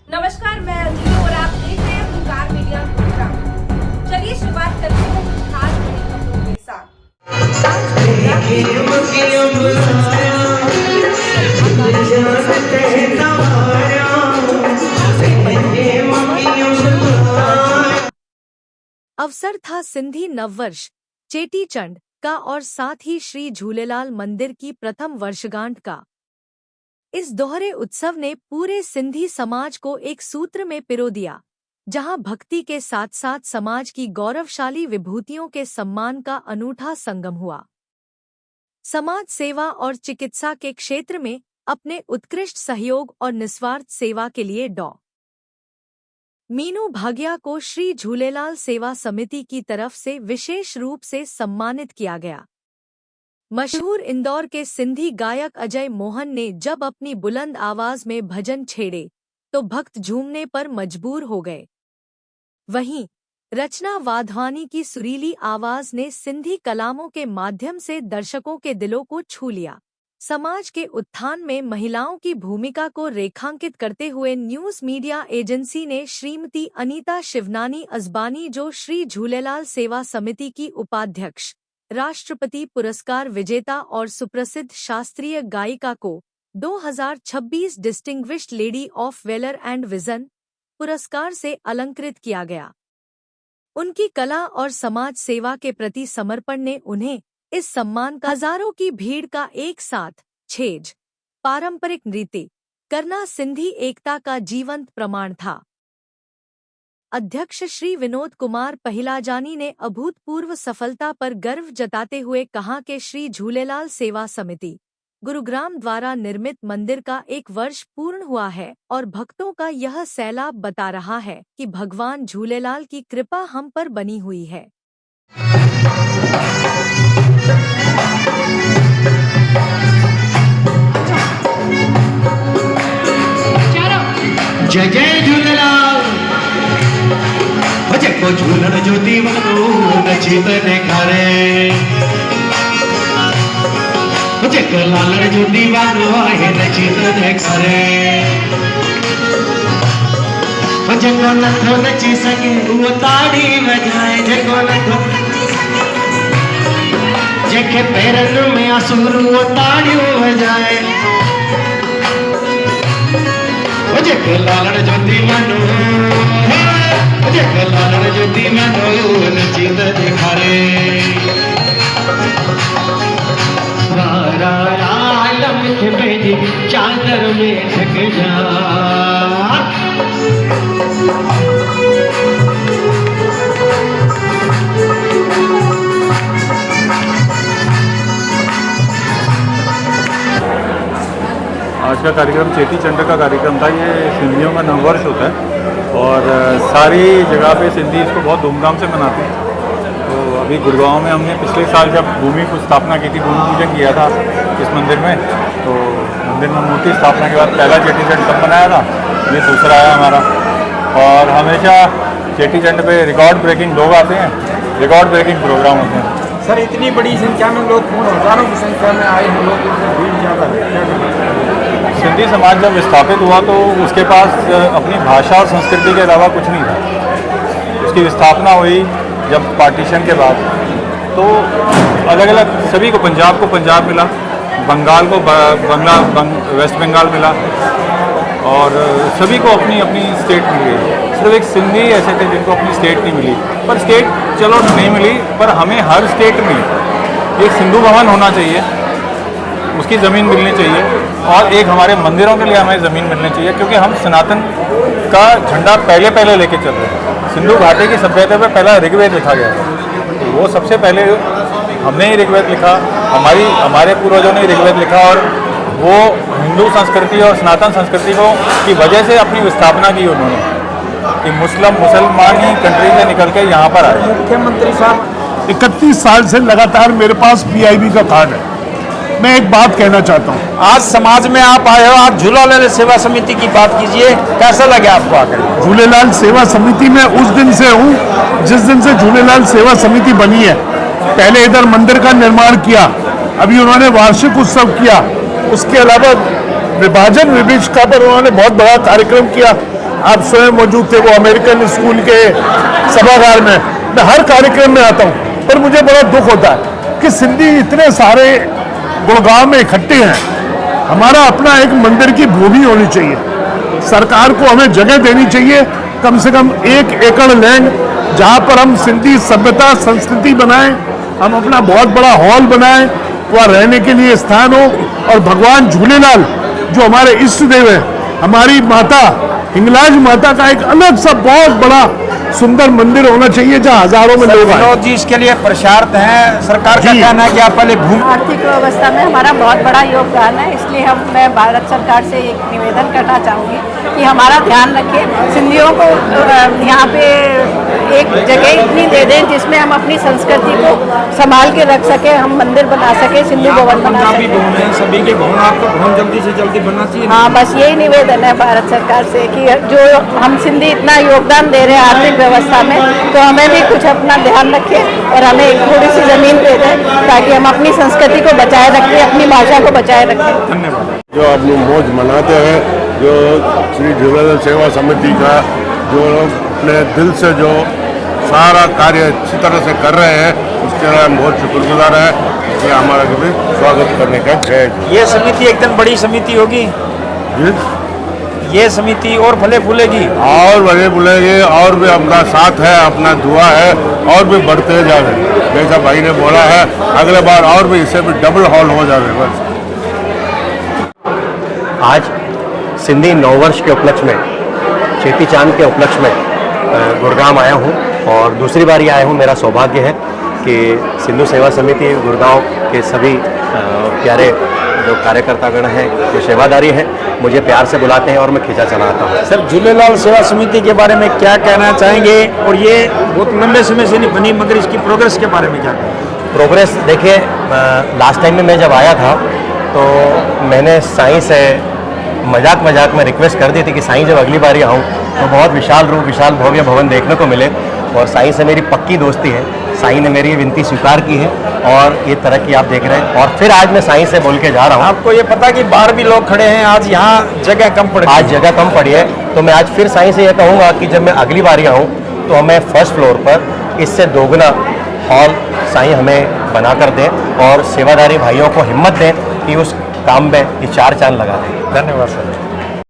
नमस्कार, मैं अंजलि और आप देख रहे हैं हुंकार मीडिया प्रोग्राम। चलिए शुरुआत करते हैं कुछ खास बड़ी खबरों के साथ। अवसर था सिंधी नववर्ष चेटीचंड का और साथ ही श्री झूलेलाल मंदिर की प्रथम वर्षगांठ का। इस दोहरे उत्सव ने पूरे सिंधी समाज को एक सूत्र में पिरो दिया, जहां भक्ति के साथ साथ समाज की गौरवशाली विभूतियों के सम्मान का अनूठा संगम हुआ। समाज सेवा और चिकित्सा के क्षेत्र में अपने उत्कृष्ट सहयोग और निस्वार्थ सेवा के लिए डॉ. मीनू भागिया को श्री झूलेलाल सेवा समिति की तरफ से विशेष रूप से सम्मानित किया गया। मशहूर इंदौर के सिंधी गायक अजय मोहन ने जब अपनी बुलंद आवाज में भजन छेड़े तो भक्त झूमने पर मजबूर हो गए। वहीं रचना वाधवानी की सुरीली आवाज ने सिंधी कलामों के माध्यम से दर्शकों के दिलों को छू लिया। समाज के उत्थान में महिलाओं की भूमिका को रेखांकित करते हुए न्यूज मीडिया एजेंसी ने श्रीमती अनीता शिवनानी अजबानी, जो श्री झूलेलाल सेवा समिति की उपाध्यक्ष, राष्ट्रपति पुरस्कार विजेता और सुप्रसिद्ध शास्त्रीय गायिका को 2026 distinguished lady of velar and vision पुरस्कार से अलंकृत किया गया। उनकी कला और समाज सेवा के प्रति समर्पण ने उन्हें इस सम्मान का हजारों की भीड़ का एक साथ छेज पारंपरिक नृत्य करना सिंधी एकता का जीवंत प्रमाण था। अध्यक्ष श्री विनोद कुमार पहिलाजानी ने अभूतपूर्व सफलता पर गर्व जताते हुए कहा कि श्री झूलेलाल सेवा समिति गुरुग्राम द्वारा निर्मित मंदिर का 1 वर्ष पूर्ण हुआ है और भक्तों का यह सैलाब बता रहा है कि भगवान झूलेलाल की कृपा हम पर बनी हुई है। जय जय झूलेलाल, जेको झूलण जो दीवानो नचीत ॾेखारे, जेको लालण जो दीवानो आहे नचीत ॾेखारे, जेको नथो नची सघे उहो ताड़ी वॼाए, जेको नथो जेके पेरनि में आसूर उहो ताड़ियूं वॼाए, जेको लालण जो दीवानो जेको लालण जो दीवानो नचींद ॾेखारे, वारा आलम खे पंहिंजी चादर में ढकजा, आज का कार्यक्रम चेटी चंड का कार्यक्रम था। ये सिंधियों का नववर्ष होता है और सारी जगह पे सिंधी इसको बहुत धूमधाम से मनाते हैं। तो अभी गुड़गांव में हमने पिछले साल जब भूमि को स्थापना की थी, भूमि पूजन किया था इस मंदिर में, तो मंदिर में मूर्ति स्थापना के बाद पहला चेटी चंड तब मनाया था, ये दूसरा है हमारा। और हमेशा चेटी चंड पे रिकॉर्ड ब्रेकिंग लोग आते हैं, रिकॉर्ड ब्रेकिंग प्रोग्राम होते हैं। सर, इतनी बड़ी संख्या में लोग, हजारों की संख्या में आए हैं लोग, भीड़ ज़्यादा है। सिंधी समाज जब स्थापित हुआ तो उसके पास अपनी भाषा और संस्कृति के अलावा कुछ नहीं था। उसकी स्थापना हुई जब पार्टीशन के बाद, तो अलग अलग सभी को, पंजाब को पंजाब मिला, बंगाल को वेस्ट बंगाल मिला और सभी को अपनी अपनी स्टेट मिल गई। सिर्फ एक सिंधी ऐसे थे जिनको अपनी स्टेट नहीं मिली, पर स्टेट चलो नहीं मिली, पर हमें हर स्टेट में एक सिंधु भवन होना चाहिए, उसकी ज़मीन मिलनी चाहिए और एक हमारे मंदिरों के लिए हमें ज़मीन मिलनी चाहिए, क्योंकि हम सनातन का झंडा पहले लेके चल रहे हैं। सिंधु घाटी की सभ्यता पे पहला ऋग्वेद लिखा गया है, तो वो सबसे पहले हमने ही ऋग्वेद लिखा, हमारे पूर्वजों ने ऋग्वेद लिखा और वो हिंदू संस्कृति और सनातन संस्कृति को की वजह से अपनी स्थापना की उन्होंने, कि मुसलमानी कंट्री से निकल के यहाँ पर आए। मुख्यमंत्री साहब, 31 साल से लगातार मेरे पास पीआईबी का कार्ड है। मैं एक बात कहना चाहता हूँ, आज समाज में आप आए हो, आप झूलेलाल सेवा समिति की बात कीजिए, कैसा लगे आपको आकर? झूलेलाल सेवा समिति में उस दिन से हूँ जिस दिन से झूलेलाल सेवा समिति बनी है। पहले इधर मंदिर का निर्माण किया, अभी उन्होंने वार्षिक उत्सव किया, उसके अलावा विभाजन विभिषिका पर उन्होंने बहुत बड़ा कार्यक्रम किया। आप स्वयं मौजूद थे वो अमेरिकन स्कूल के सभागार में। मैं हर कार्यक्रम में आता हूँ, पर मुझे बड़ा दुख होता है कि सिंधी इतने सारे गुड़गांव में इकट्ठे हैं। हमारा अपना एक मंदिर की भूमि होनी चाहिए, सरकार को हमें जगह देनी चाहिए, कम से कम 1 एकड़ लैंड, जहाँ पर हम सिंधी सभ्यता संस्कृति बनाएं, हम अपना बहुत बड़ा हॉल बनाएं, वहाँ रहने के लिए स्थान हो। और भगवान झूलेलाल जो हमारे इष्ट देव हैं, हमारी माता हिंगलाज माता का एक अलग सा बहुत बड़ा सुंदर मंदिर होना चाहिए जहाँ हजारों में लोग आए। विनोद जी इसके लिए प्रचारत हैं, सरकार का जी। कहना है कि आप पहले भूमि आर्थिक व्यवस्था में हमारा बहुत बड़ा योगदान है, इसलिए मैं भारत सरकार से एक निवेदन करना चाहूँगी कि हमारा ध्यान रखें, सिंधियों को यहाँ पे एक जगह इतनी दे दें जिसमें हम अपनी संस्कृति को संभाल के रख सकें, हम मंदिर बना सकें, सिंधु भवन बना पंजाबी सकें। भवन है, सभी के भवन आपको भवन जल्दी से जल्दी बनना चाहिए। हाँ, बस यही निवेदन है भारत सरकार से कि जो हम सिंधी इतना योगदान दे रहे हैं आर्थिक व्यवस्था में, तो हमें भी कुछ अपना ध्यान रखें और हमें एक थोड़ी सी जमीन दे दें ताकि हम अपनी संस्कृति को बचाए रखें, अपनी भाषा को बचाए रखें। धन्यवाद। जो अपनी मौज मनाते हैं, जो श्री झूलेलाल सेवा समिति का जो अपने दिल से जो सारा कार्य अच्छी तरह से कर रहे हैं, उसके लिए हम बहुत शुक्रगुजार हैं। इसलिए हमारा भी स्वागत करने का जय झूले। ये समिति एकदम बड़ी समिति होगी, ये समिति और फले फूलेगी और बड़े बुलेंगे, और भी अपना साथ है, अपना दुआ है, और भी बढ़ते जावे। जैसा भाई ने बोला है, अगले बार और भी इससे भी डबल हॉल हो जावे। बस आज सिंधी नववर्ष के उपलक्ष्य में, चेटी चांद के उपलक्ष्य में गुड़गांव आया हूँ और दूसरी बार ही आया हूँ। मेरा सौभाग्य है कि सिंधु सेवा समिति गुड़गांव के सभी प्यारे जो कार्यकर्तागण हैं, जो सेवादारी हैं, मुझे प्यार से बुलाते हैं और मैं खींचा चला आता हूँ। सर, झूलेलाल सेवा समिति के बारे में क्या कहना चाहेंगे? और ये बहुत लंबे समय से नहीं बनी, मगर इसकी प्रोग्रेस के बारे में क्या कहेंगे? प्रोग्रेस देखिए, लास्ट टाइम में मैं जब आया था तो मैंने साईं से मजाक में रिक्वेस्ट कर दी थी कि साईं जब अगली बार आऊँ तो बहुत विशाल रूप, विशाल भव्य भवन देखने को मिले, और साईं से मेरी पक्की दोस्ती है। साईं ने मेरी विनती स्वीकार की है और ये तरक्की आप देख रहे हैं। और फिर आज मैं साईं से बोल के जा रहा हूँ। आपको ये पता कि बाहर भी लोग खड़े हैं, आज यहाँ जगह कम पड़ी, आज जगह कम पड़ी है, तो मैं आज फिर साईं से ये कहूँगा कि जब मैं अगली बार आऊँ तो हमें फर्स्ट फ्लोर पर इससे दोगुना हॉल साईं हमें बना कर दें और सेवादारी भाइयों को हिम्मत दें कि उस काम में ये 4 चांद लगा दें। धन्यवाद सर।